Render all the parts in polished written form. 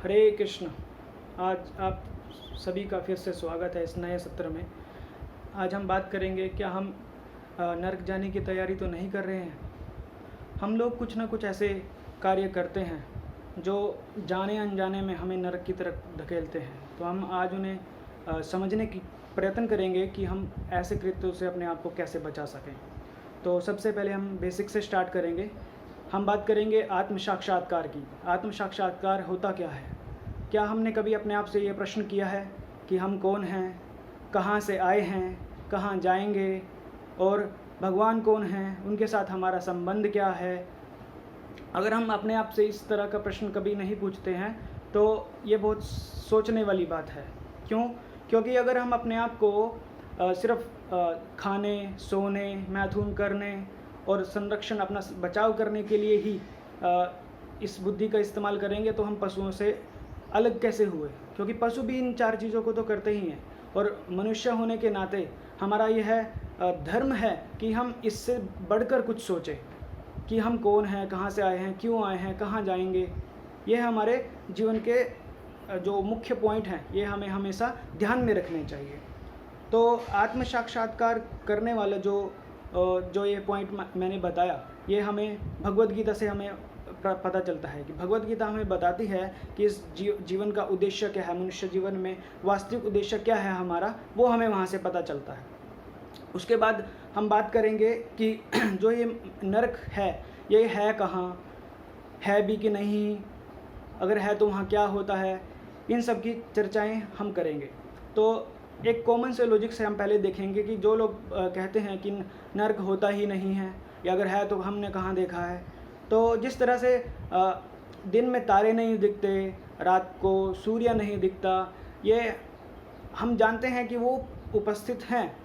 हरे कृष्ण। आज आप सभी का फिर से स्वागत है इस नए सत्र में। आज हम बात करेंगे, क्या हम नरक जाने की तैयारी तो नहीं कर रहे हैं। हम लोग कुछ ना कुछ ऐसे कार्य करते हैं जो जाने अनजाने में हमें नरक की तरफ धकेलते हैं। तो हम आज उन्हें समझने की प्रयत्न करेंगे कि हम ऐसे कृत्यों से अपने आप को कैसे बचा सकें। तो सबसे पहले हम बेसिक से स्टार्ट करेंगे। हम बात करेंगे आत्म साक्षात्कार की। आत्म साक्षात्कार होता क्या है? क्या हमने कभी अपने आप से ये प्रश्न किया है कि हम कौन हैं, कहाँ से आए हैं, कहाँ जाएंगे, और भगवान कौन हैं, उनके साथ हमारा संबंध क्या है? अगर हम अपने आप से इस तरह का प्रश्न कभी नहीं पूछते हैं तो ये बहुत सोचने वाली बात है। क्यों? क्योंकि अगर हम अपने आप को सिर्फ खाने, सोने, मैथुन करने और संरक्षण, अपना बचाव करने के लिए ही इस बुद्धि का इस्तेमाल करेंगे तो हम पशुओं से अलग कैसे हुए? क्योंकि पशु भी इन चार चीज़ों को तो करते ही हैं, और मनुष्य होने के नाते हमारा यह धर्म है कि हम इससे बढ़कर कुछ सोचें कि हम कौन हैं, कहाँ से आए हैं, क्यों आए हैं, कहाँ जाएंगे। ये हमारे जीवन के जो मुख्य पॉइंट हैं, ये हमें हमेशा ध्यान में रखने चाहिए। तो आत्म साक्षात्कार करने वाला जो ये पॉइंट मैंने बताया, ये हमें भगवद गीता से हमें पता चलता है कि भगवद गीता हमें बताती है कि इस जीवन का उद्देश्य क्या है, मनुष्य जीवन में वास्तविक उद्देश्य क्या है हमारा, वो हमें वहाँ से पता चलता है। उसके बाद हम बात करेंगे कि जो ये नरक है, ये है कहाँ, है भी कि नहीं, अगर है तो वहाँ क्या होता है, इन सब की चर्चाएं हम करेंगे। तो एक कॉमन से लॉजिक से हम पहले देखेंगे कि जो लोग कहते हैं कि नरक होता ही नहीं है, या अगर है तो हमने कहाँ देखा है। तो जिस तरह से दिन में तारे नहीं दिखते, रात को सूर्य नहीं दिखता, ये हम जानते हैं कि वो उपस्थित हैं,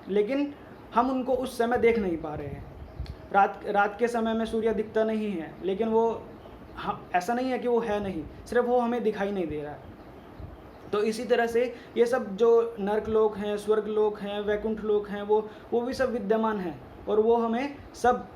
लेकिन हम उनको उस समय देख नहीं पा रहे हैं। रात के समय में सूर्य दिखता नहीं है, लेकिन वो ऐसा नहीं है कि वो है नहीं, सिर्फ वो हमें दिखाई नहीं दे रहा है। तो इसी तरह से ये सब जो नरक लोक हैं, स्वर्ग लोक हैं, वैकुंठ लोक हैं, वो भी सब विद्यमान हैं, और वो हमें सब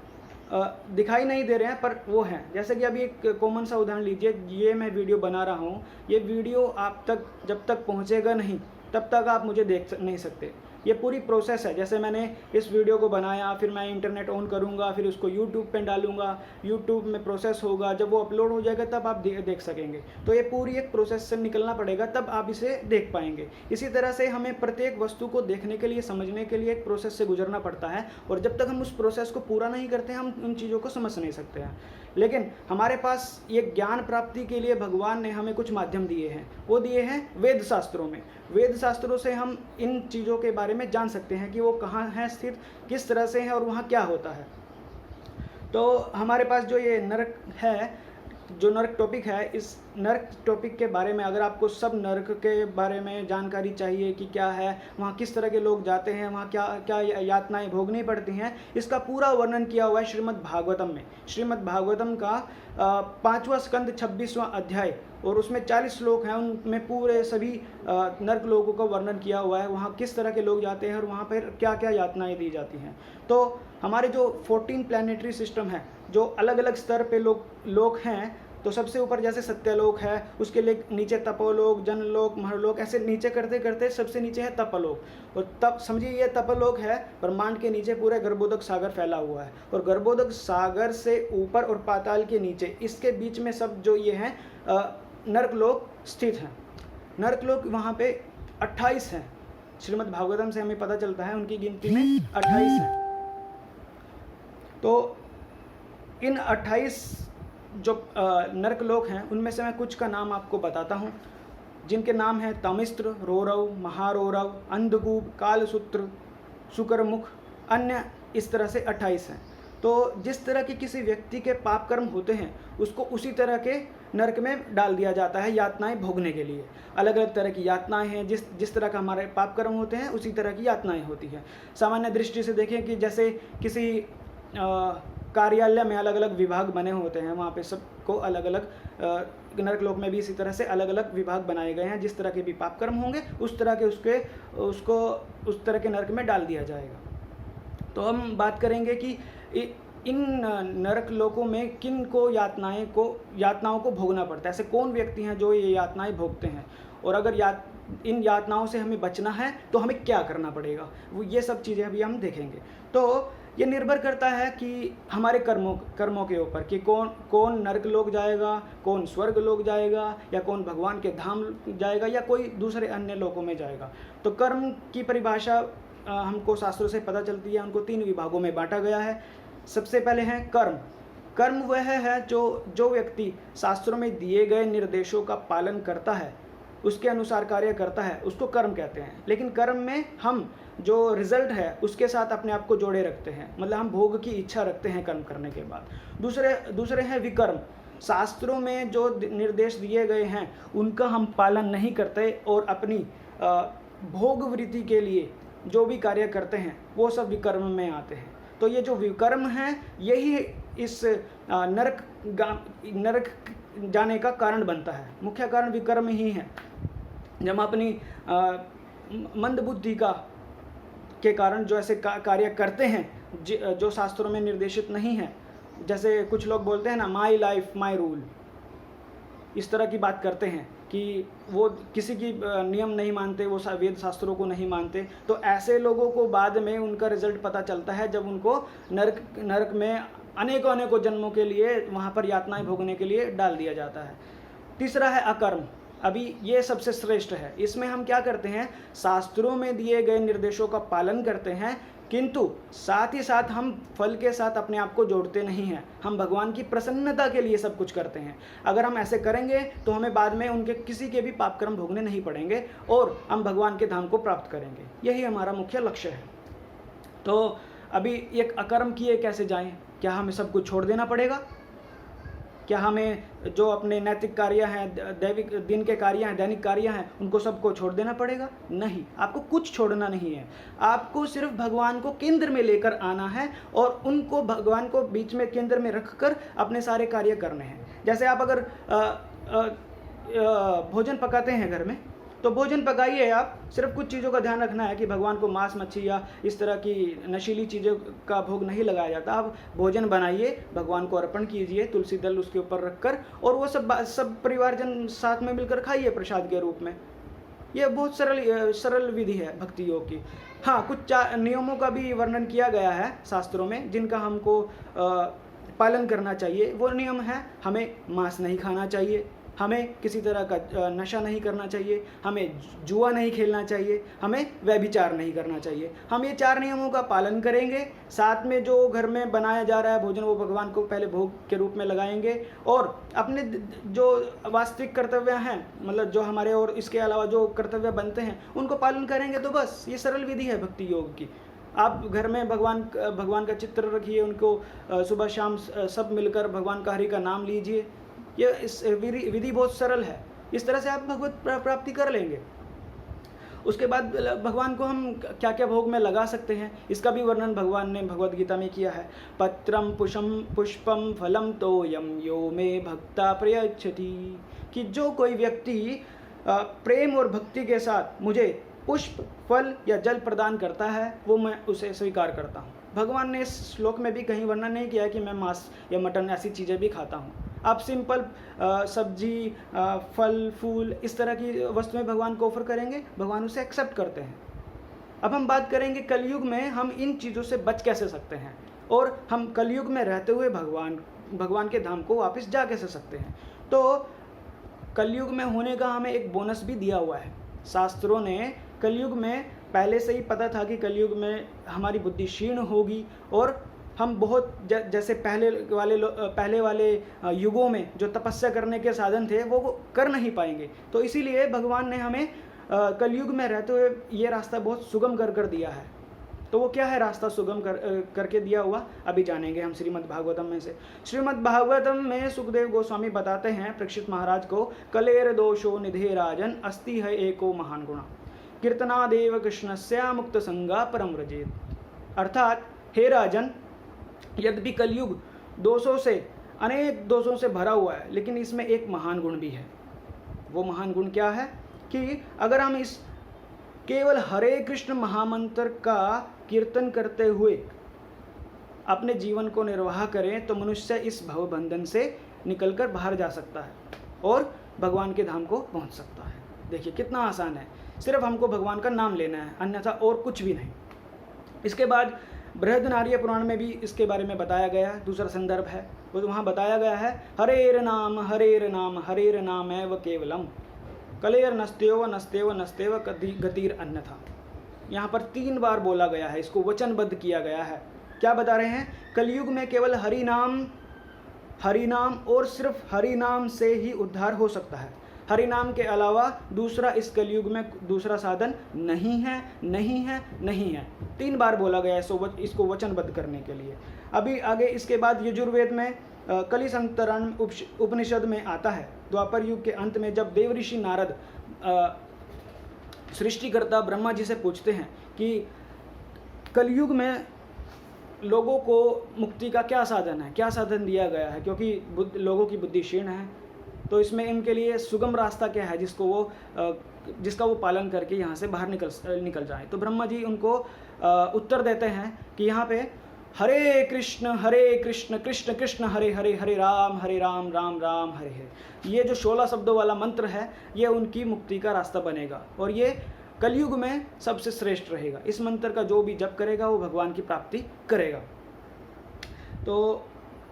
दिखाई नहीं दे रहे हैं, पर वो हैं। जैसे कि अभी एक कॉमन सा उदाहरण लीजिए, ये मैं वीडियो बना रहा हूँ, ये वीडियो आप तक जब तक पहुँचेगा नहीं तब तक आप मुझे देख नहीं सकते। ये पूरी प्रोसेस है। जैसे मैंने इस वीडियो को बनाया, फिर मैं इंटरनेट ऑन करूँगा, फिर उसको यूट्यूब पे डालूँगा, यूट्यूब में प्रोसेस होगा, जब वो अपलोड हो जाएगा तब आप देख सकेंगे। तो ये पूरी एक प्रोसेस से निकलना पड़ेगा, तब आप इसे देख पाएंगे। इसी तरह से हमें प्रत्येक वस्तु को देखने के लिए, समझने के लिए एक प्रोसेस से गुजरना पड़ता है, और जब तक हम उस प्रोसेस को पूरा नहीं करते हम उन चीज़ों को समझ नहीं सकते हैं। लेकिन हमारे पास ये ज्ञान प्राप्ति के लिए भगवान ने हमें कुछ माध्यम दिए हैं। वो दिए हैं वेद शास्त्रों में। वेद शास्त्रों से हम इन चीज़ों के बारे में जान सकते हैं कि वो कहाँ है स्थित, किस तरह से है, और वहाँ क्या होता है। तो हमारे पास जो ये नरक है, जो नरक टॉपिक है, इस नरक टॉपिक के बारे में अगर आपको सब नरक के बारे में जानकारी चाहिए कि क्या है, वहाँ किस तरह के लोग जाते हैं, वहाँ क्या क्या यातनाएं भोगनी पड़ती हैं, इसका पूरा वर्णन किया हुआ है श्रीमद् भागवतम में। श्रीमद् भागवतम का 5वां स्कंद 26वां अध्याय, और उसमें 40 श्लोक हैं, उनमें पूरे सभी नरक लोगों का वर्णन किया हुआ है, वहाँ किस तरह के लोग जाते हैं और वहाँ पर क्या क्या यातनाएं दी जाती हैं। तो हमारे जो 14 प्लैनेटरी सिस्टम है, जो अलग अलग स्तर पे लोग हैं, तो सबसे ऊपर जैसे सत्यलोक है, उसके लिए नीचे तपोलोक, जनलोक, महलोक, ऐसे नीचे करते करते सबसे नीचे है तपलोक। और तब समझिए ये तपलोक है, ब्रह्मांड के नीचे पूरे गर्भोदक सागर फैला हुआ है, और गर्भोदक सागर से ऊपर और पाताल के नीचे, इसके बीच में सब जो ये हैं नरक लोक स्थित हैं। नरक लोक वहाँ पे 28 हैं। श्रीमद् भागवतम से हमें पता चलता है उनकी गिनती में 28 हैं। तो इन 28 जो नरक लोक हैं, उनमें से मैं कुछ का नाम आपको बताता हूँ, जिनके नाम हैं तमिस्त्र, रोरव, महारोरव, अंधकूप, कालसूत्र, शुक्रमुख, अन्य, इस तरह से 28 हैं। तो जिस तरह की किसी व्यक्ति के पाप कर्म होते हैं, उसको उसी तरह के नरक में डाल दिया जाता है यातनाएं भोगने के लिए। अलग अलग तरह की यातनाएं हैं, जिस तरह का हमारे पाप कर्म होते हैं उसी तरह की यातनाएं होती हैं। सामान्य दृष्टि से देखें कि जैसे किसी कार्यालय में अलग अलग विभाग बने होते हैं, वहाँ पे सबको अलग अलग नरक लोक में भी इसी तरह से अलग अलग विभाग बनाए गए हैं। जिस तरह के भी पाप कर्म होंगे उस तरह के उसको उस तरह के नरक में डाल दिया जाएगा। तो हम बात करेंगे कि इन नरक लोकों में किन को यातनाओं को भोगना पड़ता है, ऐसे कौन व्यक्ति हैं जो ये यातनाएं भोगते हैं, और अगर इन यातनाओं से हमें बचना है तो हमें क्या करना पड़ेगा, वो ये सब चीज़ें अभी हम देखेंगे। तो ये निर्भर करता है कि हमारे कर्मों के ऊपर कि कौन नरक लोक जाएगा, कौन स्वर्ग लोक जाएगा, या कौन भगवान के धाम जाएगा, या कोई दूसरे अन्य लोकों में जाएगा। तो कर्म की परिभाषा हमको शास्त्रों से पता चलती है, उनको 3 विभागों में बांटा गया है। सबसे पहले है कर्म। कर्म वह है जो व्यक्ति शास्त्रों में दिए गए निर्देशों का पालन करता है, उसके अनुसार कार्य करता है, उसको कर्म कहते हैं। लेकिन कर्म में हम जो रिजल्ट है उसके साथ अपने आप को जोड़े रखते हैं, मतलब हम भोग की इच्छा रखते हैं कर्म करने के बाद। दूसरे हैं विकर्म। शास्त्रों में जो निर्देश दिए गए हैं उनका हम पालन नहीं करते और अपनी भोग वृत्ति के लिए जो भी कार्य करते हैं वो सब विकर्म में आते हैं। तो ये जो विकर्म है यही इस नरक जाने का कारण बनता है। मुख्य कारण विकर्म ही है। जब अपनी मंद बुद्धि के कारण जो ऐसे कार्य करते हैं जो शास्त्रों में निर्देशित नहीं है, जैसे कुछ लोग बोलते हैं ना, माई लाइफ माई रूल, इस तरह की बात करते हैं कि वो किसी की नियम नहीं मानते, वो वेद शास्त्रों को नहीं मानते। तो ऐसे लोगों को बाद में उनका रिजल्ट पता चलता है जब उनको नरक में अनेकों जन्मों के लिए वहाँ पर यातनाएं भोगने के लिए डाल दिया जाता है। तीसरा है अकर्म। अभी ये सबसे श्रेष्ठ है। इसमें हम क्या करते हैं, शास्त्रों में दिए गए निर्देशों का पालन करते हैं, किंतु साथ ही साथ हम फल के साथ अपने आप को जोड़ते नहीं हैं। हम भगवान की प्रसन्नता के लिए सब कुछ करते हैं। अगर हम ऐसे करेंगे तो हमें बाद में उनके किसी के भी पाप कर्म भोगने नहीं पड़ेंगे और हम भगवान के धाम को प्राप्त करेंगे। यही हमारा मुख्य लक्ष्य है। तो अभी एक अकर्म किए कैसे जाएं? क्या हमें सब कुछ छोड़ देना पड़ेगा? क्या हमें जो अपने नैतिक कार्य हैं, दैविक दिन के कार्य हैं, दैनिक कार्य हैं, उनको सबको छोड़ देना पड़ेगा? नहीं, आपको कुछ छोड़ना नहीं है। आपको सिर्फ भगवान को केंद्र में लेकर आना है और उनको भगवान को बीच में केंद्र में रखकर अपने सारे कार्य करने हैं। जैसे आप अगर भोजन पकाते हैं घर में, तो भोजन पकाइए, आप सिर्फ कुछ चीज़ों का ध्यान रखना है कि भगवान को मांस मच्छी या इस तरह की नशीली चीज़ों का भोग नहीं लगाया जाता। आप भोजन बनाइए, भगवान को अर्पण कीजिए, तुलसी दल उसके ऊपर रखकर, और वो सब परिवारजन साथ में मिलकर खाइए प्रसाद के रूप में। यह बहुत सरल विधि है भक्ति योग की। हाँ, कुछ नियमों का भी वर्णन किया गया है शास्त्रों में जिनका हमको पालन करना चाहिए। वो नियम है, हमें मांस नहीं खाना चाहिए, हमें किसी तरह का नशा नहीं करना चाहिए, हमें जुआ नहीं खेलना चाहिए, हमें व्यभिचार नहीं करना चाहिए। हम ये 4 नियमों का पालन करेंगे। साथ में जो घर में बनाया जा रहा है भोजन, वो भगवान को पहले भोग के रूप में लगाएंगे, और अपने जो वास्तविक कर्तव्य हैं, मतलब जो हमारे और इसके अलावा जो कर्तव्य बनते हैं, उनको पालन करेंगे। तो बस ये सरल विधि है भक्ति योग की। आप घर में भगवान का चित्र रखिए, उनको सुबह शाम सब मिलकर भगवान का हरि का नाम लीजिए। ये इस विधि बहुत सरल है। इस तरह से आप भगवत प्राप्ति कर लेंगे। उसके बाद भगवान को हम क्या क्या भोग में लगा सकते हैं, इसका भी वर्णन भगवान ने भगवद गीता में किया है। पत्रम पुष्पम फलम तोयम यो मे भक्ता प्रयच्छति, कि जो कोई व्यक्ति प्रेम और भक्ति के साथ मुझे पुष्प, फल या जल प्रदान करता है, वो मैं उसे स्वीकार करता हूँ। भगवान ने इस श्लोक में भी कहीं वर्णन नहीं किया कि मैं मांस या मटन ऐसी चीज़ें भी खाता हूँ। आप सिंपल सब्जी, फल फूल, इस तरह की वस्तुएं भगवान को ऑफर करेंगे, भगवान उसे एक्सेप्ट करते हैं। अब हम बात करेंगे कलयुग में हम इन चीज़ों से बच कैसे सकते हैं, और हम कलयुग में रहते हुए भगवान के धाम को वापस जा कैसे सकते हैं। तो कलयुग में होने का हमें एक बोनस भी दिया हुआ है। शास्त्रों ने कलयुग में पहले से ही पता था कि कलयुग में हमारी बुद्धि क्षीण होगी और हम बहुत जैसे पहले वाले युगों में जो तपस्या करने के साधन थे वो कर नहीं पाएंगे। तो इसीलिए भगवान ने हमें कलयुग में रहते हुए ये रास्ता बहुत सुगम कर दिया है। तो वो क्या है रास्ता सुगम करके दिया हुआ, अभी जानेंगे हम श्रीमद् भागवतम में से। श्रीमद् भागवतम में सुखदेव गोस्वामी बताते हैं परीक्षित महाराज को, कलेर दोषो निधे राजन अस्ति है एको महान गुणा कीर्तनादेव कृष्णस्य मुक्त संगा परम व्रजेत। अर्थात हे राजन, यद्यपि कलयुग अनेक दोषों से भरा हुआ है, लेकिन इसमें एक महान गुण भी है। वो महान गुण क्या है कि अगर हम इस केवल हरे कृष्ण महामंत्र का कीर्तन करते हुए अपने जीवन को निर्वाह करें तो मनुष्य इस भवबंधन से निकलकर बाहर जा सकता है और भगवान के धाम को पहुंच सकता है। देखिए कितना आसान है, सिर्फ हमको भगवान का नाम लेना है, अन्यथा और कुछ भी नहीं। इसके बाद बृहदनार्य पुराण में भी इसके बारे में बताया गया है, दूसरा संदर्भ है वो वहाँ बताया गया है, हरेर नाम हरेर नाम एव केवलम कलेर नस्तेव नस्तेव नस्तेव गतिर अन्यथा। यहाँ पर 3 बार बोला गया है, इसको वचनबद्ध किया गया है। क्या बता रहे हैं? कलयुग में केवल हरि नाम और सिर्फ हरि नाम से ही उद्धार हो सकता है। हरि नाम के अलावा दूसरा इस कलयुग में दूसरा साधन नहीं है। 3 बार बोला गया है इसको वचनबद्ध करने के लिए। अभी आगे इसके बाद यजुर्वेद में कलि संतरण उपनिषद में आता है, द्वापर युग के अंत में जब देव ऋषि नारद सृष्टिकर्ता ब्रह्मा जी से पूछते हैं कि कलयुग में लोगों को मुक्ति का क्या साधन है, क्या साधन दिया गया है, क्योंकि लोगों की बुद्धि क्षीण है, तो इसमें इनके लिए सुगम रास्ता क्या है जिसका वो पालन करके यहाँ से बाहर निकल जाए। तो ब्रह्मा जी उनको उत्तर देते हैं कि यहाँ पे हरे कृष्ण कृष्ण कृष्ण हरे हरे, हरे राम राम राम हरे हरे, ये जो 16 शब्दों वाला मंत्र है ये उनकी मुक्ति का रास्ता बनेगा और ये कलयुग में सबसे श्रेष्ठ रहेगा। इस मंत्र का जो भी जप करेगा वो भगवान की प्राप्ति करेगा। तो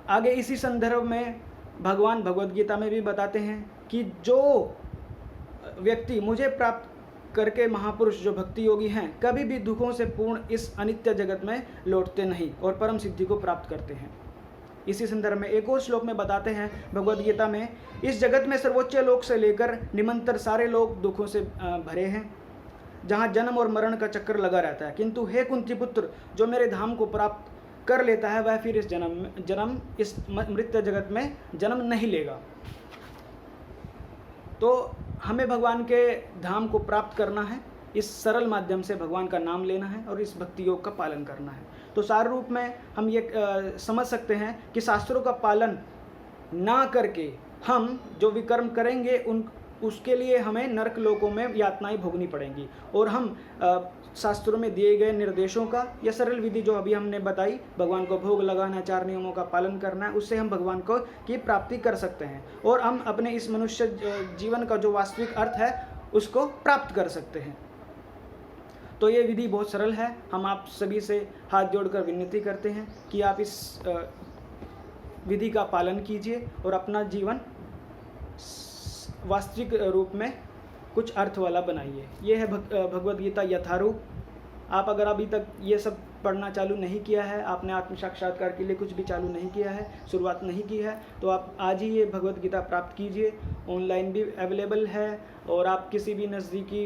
आगे इसी संदर्भ में भगवान भगवद गीता में भी बताते हैं कि जो व्यक्ति मुझे प्राप्त करके महापुरुष जो भक्ति योगी हैं कभी भी दुखों से पूर्ण इस अनित्य जगत में लौटते नहीं और परम सिद्धि को प्राप्त करते हैं। इसी संदर्भ में एक और श्लोक में बताते हैं भगवद गीता में, इस जगत में सर्वोच्च लोक से लेकर निमंतर सारे लोग दुखों से भरे हैं, जहाँ जन्म और मरण का चक्कर लगा रहता है, किंतु हे कुंती पुत्र, जो मेरे धाम को प्राप्त कर लेता है वह फिर इस इस मृत्यु जगत में जन्म नहीं लेगा। तो हमें भगवान के धाम को प्राप्त करना है, इस सरल माध्यम से भगवान का नाम लेना है और इस भक्ति योग का पालन करना है। तो सार रूप में हम ये समझ सकते हैं कि शास्त्रों का पालन ना करके हम जो विकर्म करेंगे उसके लिए हमें नरक लोकों में यातनाएं भोगनी पड़ेंगी और हम शास्त्रों में दिए गए निर्देशों का या सरल विधि जो अभी हमने बताई, भगवान को भोग लगाना, 4 नियमों का पालन करना है, उससे हम भगवान को की प्राप्ति कर सकते हैं और हम अपने इस मनुष्य जीवन का जो वास्तविक अर्थ है उसको प्राप्त कर सकते हैं। तो ये विधि बहुत सरल है। हम आप सभी से हाथ जोड़कर विनती करते हैं कि आप इस विधि का पालन कीजिए और अपना जीवन वास्तविक रूप में कुछ अर्थ वाला बनाइए। ये है भगवद गीता यथारूप। आप अगर अभी तक ये सब पढ़ना चालू नहीं किया है, आपने आत्म साक्षात्कार के लिए कुछ भी चालू नहीं किया है, शुरुआत नहीं की है, तो आप आज ही ये भगवद गीता प्राप्त कीजिए। ऑनलाइन भी अवेलेबल है और आप किसी भी नज़दीकी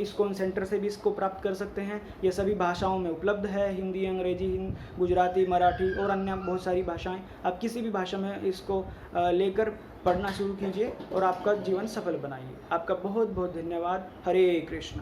इस्कॉन सेंटर से भी इसको प्राप्त कर सकते हैं। ये सभी भाषाओं में उपलब्ध है, हिंदी, अंग्रेजी, गुजराती, मराठी और अन्य बहुत सारी भाषाएं। आप किसी भी भाषा में इसको लेकर पढ़ना शुरू कीजिए और आपका जीवन सफल बनाइए। आपका बहुत बहुत धन्यवाद। हरे कृष्ण।